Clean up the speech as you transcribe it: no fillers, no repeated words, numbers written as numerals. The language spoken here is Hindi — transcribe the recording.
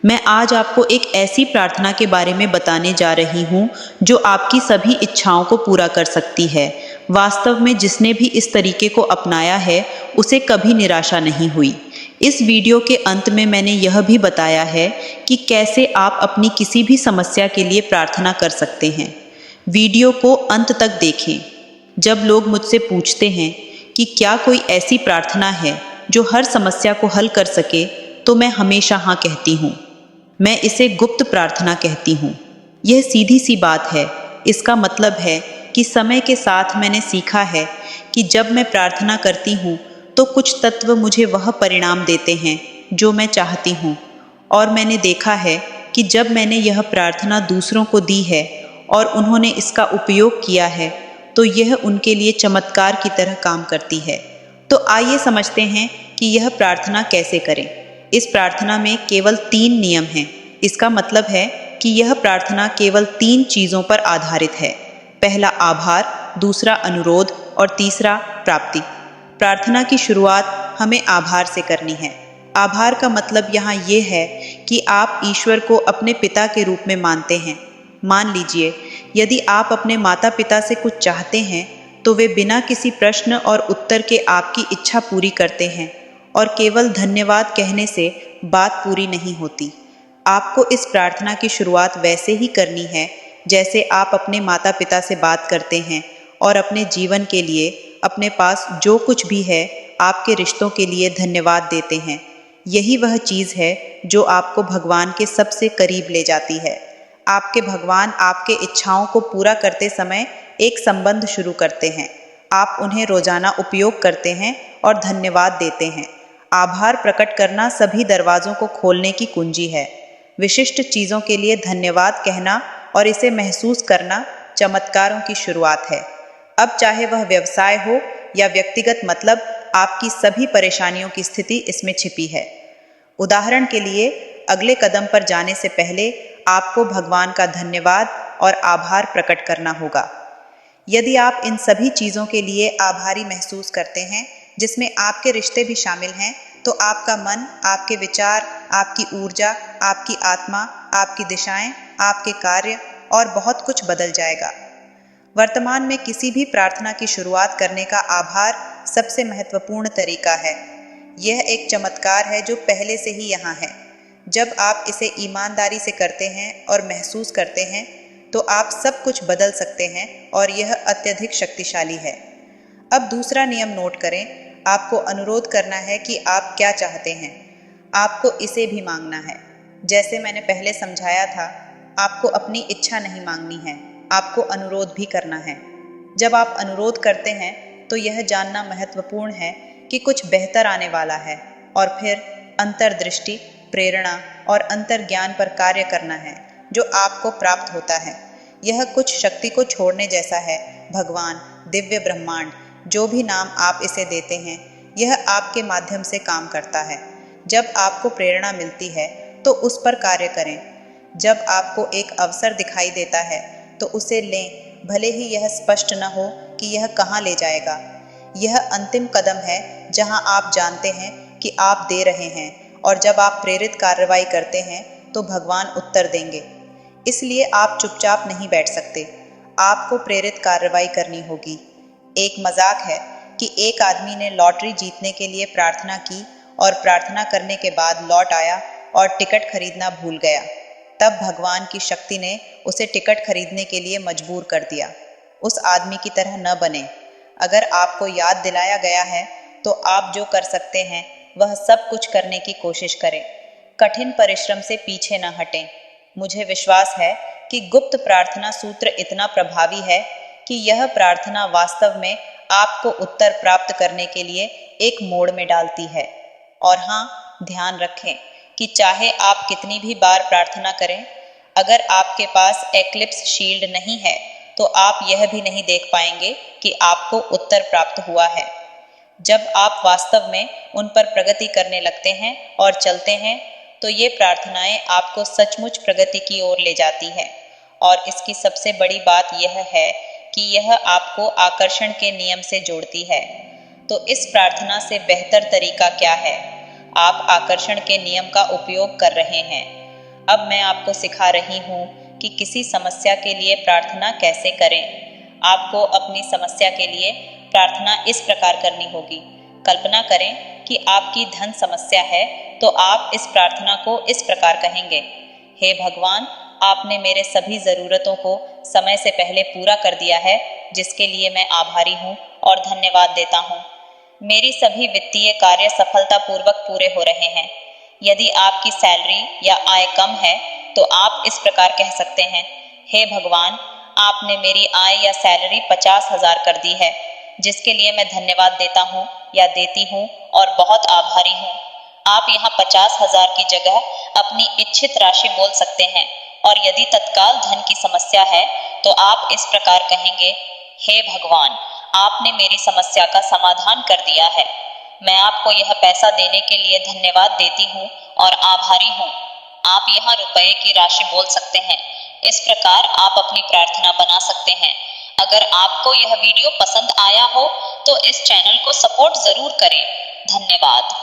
मैं आज आपको एक ऐसी प्रार्थना के बारे में बताने जा रही हूँ जो आपकी सभी इच्छाओं को पूरा कर सकती है। वास्तव में जिसने भी इस तरीके को अपनाया है उसे कभी निराशा नहीं हुई। इस वीडियो के अंत में मैंने यह भी बताया है कि कैसे आप अपनी किसी भी समस्या के लिए प्रार्थना कर सकते हैं। वीडियो को अंत तक देखें। जब लोग मुझसे पूछते हैं कि क्या कोई ऐसी प्रार्थना है जो हर समस्या को हल कर सके, तो मैं हमेशा हाँ कहती हूँ। मैं इसे गुप्त प्रार्थना कहती हूँ। यह सीधी सी बात है। इसका मतलब है कि समय के साथ मैंने सीखा है कि जब मैं प्रार्थना करती हूँ तो कुछ तत्व मुझे वह परिणाम देते हैं जो मैं चाहती हूँ। और मैंने देखा है कि जब मैंने यह प्रार्थना दूसरों को दी है और उन्होंने इसका उपयोग किया है तो यह उनके लिए चमत्कार की तरह काम करती है। तो आइए समझते हैं कि यह प्रार्थना कैसे करें। इस प्रार्थना में केवल 3 नियम हैं। इसका मतलब है कि यह प्रार्थना केवल 3 चीज़ों पर आधारित है। पहला आभार, दूसरा अनुरोध और तीसरा प्राप्ति। प्रार्थना की शुरुआत हमें आभार से करनी है। आभार का मतलब यहाँ ये है कि आप ईश्वर को अपने पिता के रूप में मानते हैं। मान लीजिए, यदि आप अपने माता पिता से कुछ चाहते हैं तो वे बिना किसी प्रश्न और उत्तर के आपकी इच्छा पूरी करते हैं, और केवल धन्यवाद कहने से बात पूरी नहीं होती। आपको इस प्रार्थना की शुरुआत वैसे ही करनी है जैसे आप अपने माता पिता से बात करते हैं और अपने जीवन के लिए, अपने पास जो कुछ भी है, आपके रिश्तों के लिए धन्यवाद देते हैं। यही वह चीज़ है जो आपको भगवान के सबसे करीब ले जाती है। आपके भगवान आपके इच्छाओं को पूरा करते समय एक संबंध शुरू करते हैं। आप उन्हें रोजाना उपयोग करते हैं और धन्यवाद देते हैं। आभार प्रकट करना सभी दरवाजों को खोलने की कुंजी है। विशिष्ट चीज़ों के लिए धन्यवाद कहना और इसे महसूस करना चमत्कारों की शुरुआत है। अब चाहे वह व्यवसाय हो या व्यक्तिगत मतलब, आपकी सभी परेशानियों की स्थिति इसमें छिपी है। उदाहरण के लिए, अगले कदम पर जाने से पहले आपको भगवान का धन्यवाद और आभार प्रकट करना होगा। यदि आप इन सभी चीज़ों के लिए आभारी महसूस करते हैं, जिसमें आपके रिश्ते भी शामिल हैं, तो आपका मन, आपके विचार, आपकी ऊर्जा, आपकी आत्मा, आपकी दिशाएं, आपके कार्य और बहुत कुछ बदल जाएगा। वर्तमान में किसी भी प्रार्थना की शुरुआत करने का आभार सबसे महत्वपूर्ण तरीका है। यह एक चमत्कार है जो पहले से ही यहाँ है। जब आप इसे ईमानदारी से करते हैं और महसूस करते हैं तो आप सब कुछ बदल सकते हैं, और यह अत्यधिक शक्तिशाली है। अब दूसरा नियम नोट करें। आपको अनुरोध करना है कि आप क्या चाहते हैं। आपको इसे भी मांगना है। जैसे मैंने पहले समझाया था, आपको अपनी इच्छा नहीं मांगनी है, आपको अनुरोध भी करना है। जब आप अनुरोध करते हैं तो यह जानना महत्वपूर्ण है कि कुछ बेहतर आने वाला है, और फिर अंतर्दृष्टि, प्रेरणा और अंतर्ज्ञान पर कार्य करना है जो आपको प्राप्त होता है। यह कुछ शक्ति को छोड़ने जैसा है। भगवान, दिव्य ब्रह्मांड, जो भी नाम आप इसे देते हैं, यह आपके माध्यम से काम करता है। जब आपको प्रेरणा मिलती है तो उस पर कार्य करें। जब आपको एक अवसर दिखाई देता है तो उसे लें, भले ही यह स्पष्ट न हो कि यह कहाँ ले जाएगा। यह अंतिम कदम है जहाँ आप जानते हैं कि आप दे रहे हैं, और जब आप प्रेरित कार्रवाई करते हैं तो भगवान उत्तर देंगे। इसलिए आप चुपचाप नहीं बैठ सकते, आपको प्रेरित कार्रवाई करनी होगी। एक मजाक है कि एक आदमी ने लॉटरी जीतने के लिए प्रार्थना की और प्रार्थना करने के बाद लौट आया और टिकट खरीदना भूल गया। तब भगवान की शक्ति ने उसे टिकट खरीदने के लिए मजबूर कर दिया। उस आदमी की तरह न बने। अगर आपको याद दिलाया गया है तो आप जो कर सकते हैं वह सब कुछ करने की कोशिश करें। कठिन परिश्रम से पीछे न हटें। मुझे विश्वास है कि गुप्त प्रार्थना सूत्र इतना प्रभावी है कि यह प्रार्थना वास्तव में आपको उत्तर प्राप्त करने के लिए एक मोड़ में डालती है। और हाँ, ध्यान रखें कि चाहे आप कितनी भी बार प्रार्थना करें, अगर आपके पास एक्लिप्स शील्ड नहीं है तो आप यह भी नहीं देख पाएंगे कि आपको उत्तर प्राप्त हुआ है। जब आप वास्तव में उन पर प्रगति करने लगते हैं और चलते हैं तो ये प्रार्थनाएं आपको सचमुच प्रगति की ओर ले जाती है। और इसकी सबसे बड़ी बात यह है कि यह आपको आकर्षण के नियम से जोड़ती है। तो इस प्रार्थना से बेहतर तरीका क्या है? आप आकर्षण के नियम का उपयोग कर रहे हैं। अब मैं आपको सिखा रही हूँ कि किसी समस्या के लिए प्रार्थना कैसे करें। आपको अपनी समस्या के लिए प्रार्थना इस प्रकार करनी होगी। कल्पना करें कि आपकी धन समस्या है तो आप इस प्रार्थना को इस प्रकार कहेंगे। हे भगवान, आपने मेरे सभी ज़रूरतों को समय से पहले पूरा कर दिया है, जिसके लिए मैं आभारी हूँ और धन्यवाद देता हूँ। मेरी सभी वित्तीय कार्य सफलतापूर्वक पूरे हो रहे हैं। यदि आपकी सैलरी या आय कम है तो आप इस प्रकार कह सकते हैं। हे भगवान, आपने मेरी आय या सैलरी 50,000 कर दी है, जिसके लिए मैं धन्यवाद देता हूँ या देती हूँ और बहुत आभारी हूँ। आप यहाँ 50,000 की जगह अपनी इच्छित राशि बोल सकते हैं और यदि तत्काल धन की समस्या है तो आप इस प्रकार कहेंगे। हे भगवान, आपने मेरी समस्या का समाधान कर दिया है। मैं आपको यह पैसा देने के लिए धन्यवाद देती हूँ और आभारी हूँ। आप यहाँ रुपए की राशि बोल सकते हैं। इस प्रकार आप अपनी प्रार्थना बना सकते हैं। अगर आपको यह वीडियो पसंद आया हो तो इस चैनल को सपोर्ट जरूर करें। धन्यवाद।